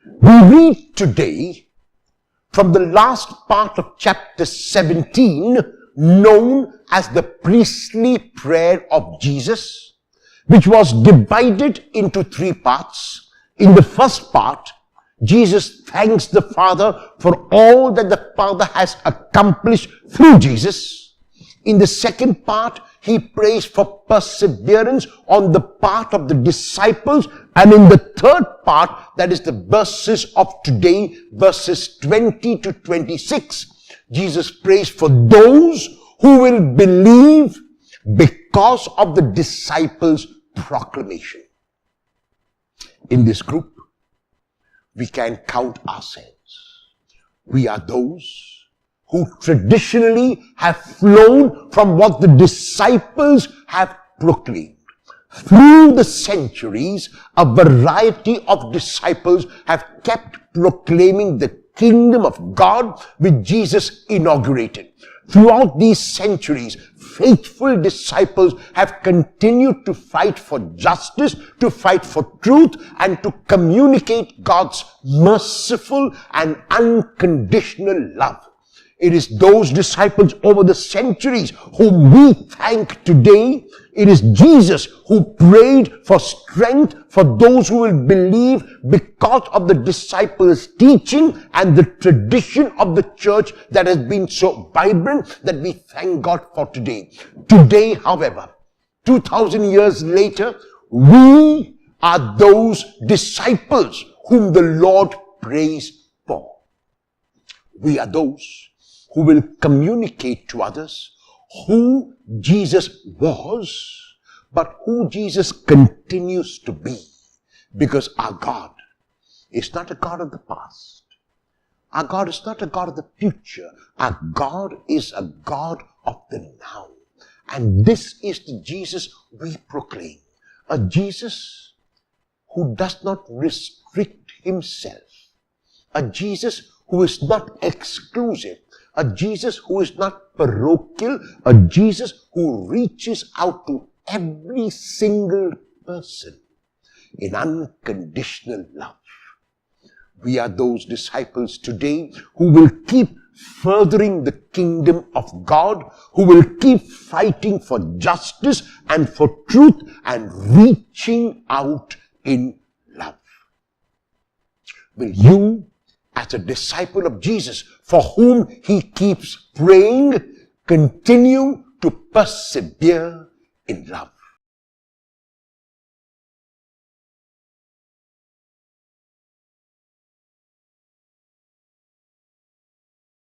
We read today from the last part of chapter 17, known as the priestly prayer of Jesus, which was divided into three parts. In the first part, Jesus thanks the Father for all that the Father has accomplished through Jesus. In the second part, he prays for perseverance on the part of the disciples. And in the third part, that is the verses of today, verses 20 to 26, Jesus prays for those who will believe because of the disciples' proclamation. In this group, we can count ourselves. We are those who traditionally have flown from what the disciples have proclaimed. Through the centuries, a variety of disciples have kept proclaiming the kingdom of God which Jesus inaugurated. Throughout these centuries, faithful disciples have continued to fight for justice, to fight for truth, and to communicate God's merciful and unconditional love. It is those disciples over the centuries whom we thank today. It is Jesus who prayed for strength for those who will believe because of the disciples' teaching and the tradition of the church that has been so vibrant that we thank God for today. Today, however, 2,000 years later, we are those disciples whom the Lord prays for. We are those who will communicate to others who Jesus was, but who Jesus continues to be. Because our God is not a God of the past. Our God is not a God of the future. Our God is a God of the now. And this is the Jesus we proclaim. A Jesus who does not restrict himself. A Jesus who is not exclusive. A Jesus who is not parochial, a Jesus who reaches out to every single person in unconditional love. We are those disciples today who will keep furthering the kingdom of God, who will keep fighting for justice and for truth and reaching out in love. Will you, as a disciple of Jesus, for whom he keeps praying, continue to persevere in love?